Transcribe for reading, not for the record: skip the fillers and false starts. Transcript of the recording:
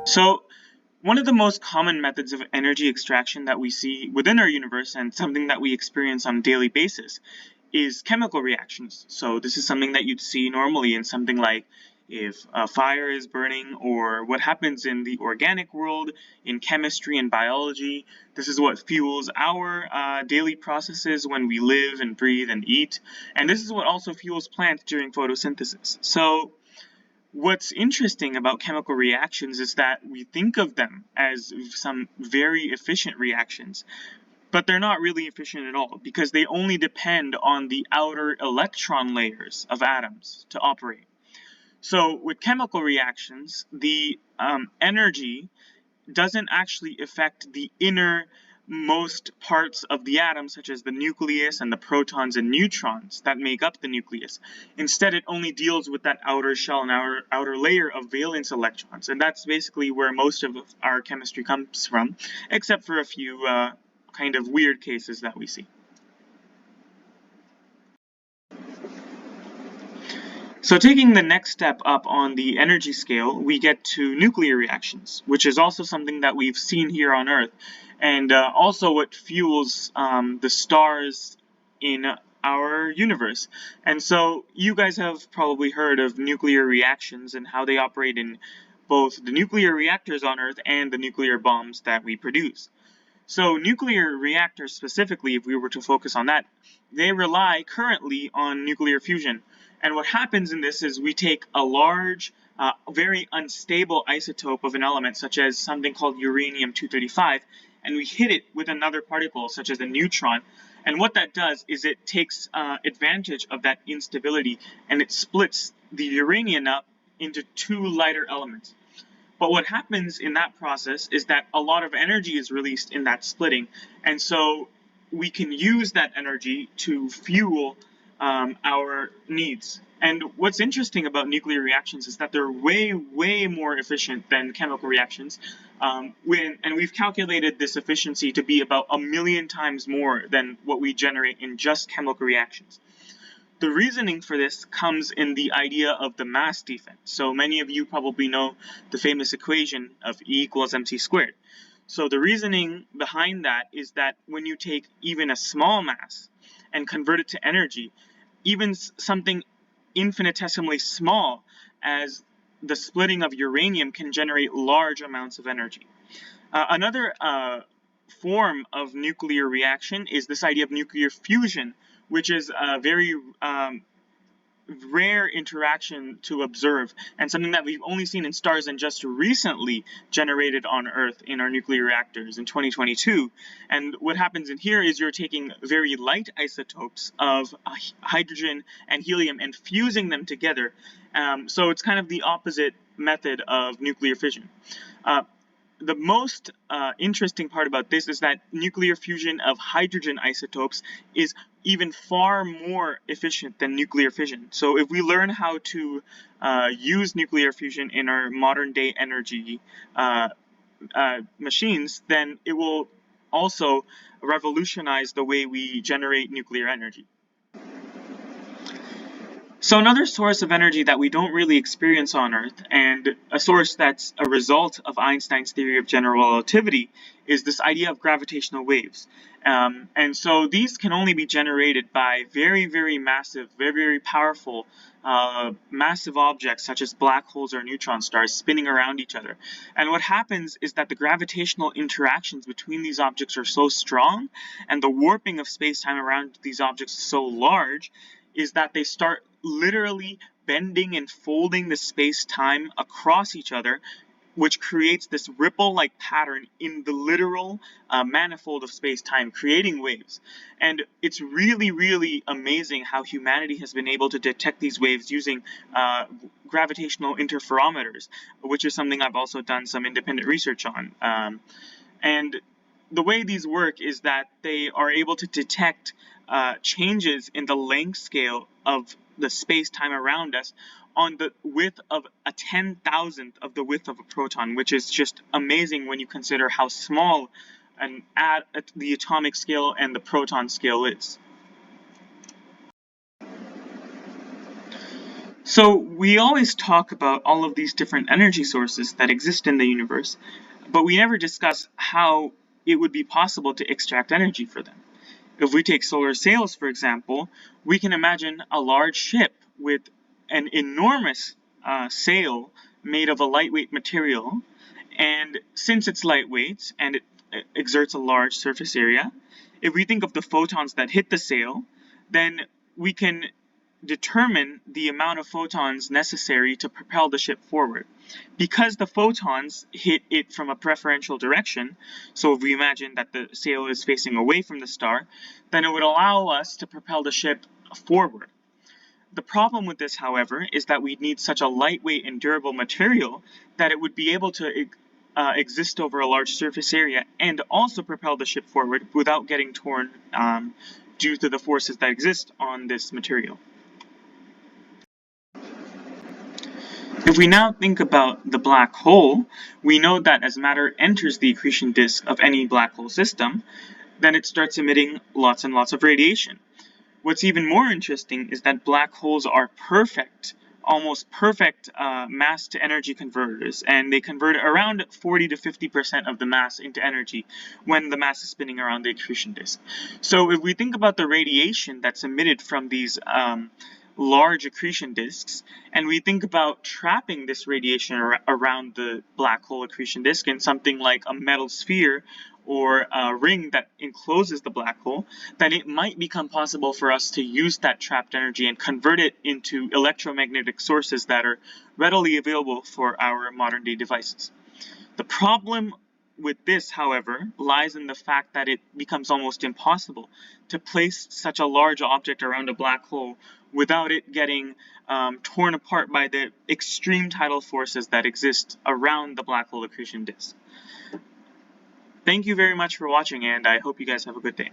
So, one of the most common methods of energy extraction that we see within our universe and something that we experience on a daily basis is chemical reactions. So, this is something that you'd see normally in something like if a fire is burning or what happens in the organic world, in chemistry and biology. This is what fuels our daily processes when we live and breathe and eat. And this is what also fuels plants during photosynthesis. So, what's interesting about chemical reactions is that we think of them as some very efficient reactions, but they're not really efficient at all because they only depend on the outer electron layers of atoms to operate. So with chemical reactions, the energy doesn't actually affect the innermost parts of the atom, such as the nucleus and the protons and neutrons that make up the nucleus. Instead, it only deals with that outer shell and outer layer of valence electrons, and that's basically where most of our chemistry comes from, except for a few kind of weird cases that we see. So taking the next step up on the energy scale, we get to nuclear reactions, which is also something that we've seen here on Earth, and also what fuels the stars in our universe. And so you guys have probably heard of nuclear reactions and how they operate in both the nuclear reactors on Earth and the nuclear bombs that we produce. So nuclear reactors specifically, if we were to focus on that, they rely currently on nuclear fusion. And what happens in this is we take a large, very unstable isotope of an element, such as something called uranium-235, and we hit it with another particle, such as a neutron. And what that does is it takes advantage of that instability, and it splits the uranium up into two lighter elements. But what happens in that process is that a lot of energy is released in that splitting, and so we can use that energy to fuel our needs. And what's interesting about nuclear reactions is that they're way, way more efficient than chemical reactions. And we've calculated this efficiency to be about 1,000,000 times more than what we generate in just chemical reactions. The reasoning for this comes in the idea of the mass defect. So many of you probably know the famous equation of E equals mc squared. So the reasoning behind that is that when you take even a small mass and convert it to energy, even something infinitesimally small as the splitting of uranium can generate large amounts of energy. Another form of nuclear reaction is this idea of nuclear fusion, which is a very rare interaction to observe and something that we've only seen in stars and just recently generated on Earth in our nuclear reactors in 2022. And what happens in here is you're taking very light isotopes of hydrogen and helium and fusing them together. So it's kind of the opposite method of nuclear fission. The most interesting part about this is that nuclear fusion of hydrogen isotopes is even far more efficient than nuclear fission. So if we learn how to use nuclear fusion in our modern day energy machines, then it will also revolutionize the way we generate nuclear energy. So another source of energy that we don't really experience on Earth, and a source that's a result of Einstein's theory of general relativity, is this idea of gravitational waves. And so these can only be generated by very, very massive, very, very powerful, massive objects such as black holes or neutron stars spinning around each other. And what happens is that the gravitational interactions between these objects are so strong, and the warping of space-time around these objects is so large, is that they start literally bending and folding the space-time across each other, which creates this ripple-like pattern in the literal manifold of space-time, creating waves. And it's really, really amazing how humanity has been able to detect these waves using gravitational interferometers, which is something I've also done some independent research on. And the way these work is that they are able to detect changes in the length scale of the space-time around us on the width of a 10,000th of the width of a proton, which is just amazing when you consider how small the atomic scale and the proton scale is. So we always talk about all of these different energy sources that exist in the universe, but we never discuss how it would be possible to extract energy for them. If we take solar sails, for example, we can imagine a large ship with an enormous sail made of a lightweight material, and since it's lightweight and it exerts a large surface area, if we think of the photons that hit the sail, then we can determine the amount of photons necessary to propel the ship forward. Because the photons hit it from a preferential direction, so if we imagine that the sail is facing away from the star, then it would allow us to propel the ship forward. The problem with this, however, is that we'd need such a lightweight and durable material that it would be able to exist over a large surface area and also propel the ship forward without getting torn due to the forces that exist on this material. If we now think about the black hole, we know that as matter enters the accretion disk of any black hole system, then it starts emitting lots and lots of radiation. What's even more interesting is that black holes are perfect, almost perfect mass to energy converters, and they convert around 40 to 50% of the mass into energy when the mass is spinning around the accretion disk. So if we think about the radiation that's emitted from these large accretion disks, and we think about trapping this radiation around the black hole accretion disk in something like a metal sphere or a ring that encloses the black hole, then it might become possible for us to use that trapped energy and convert it into electromagnetic sources that are readily available for our modern day devices. The problem with this, however, lies in the fact that it becomes almost impossible to place such a large object around a black hole without it getting torn apart by the extreme tidal forces that exist around the black hole accretion disk. Thank you very much for watching, and I hope you guys have a good day.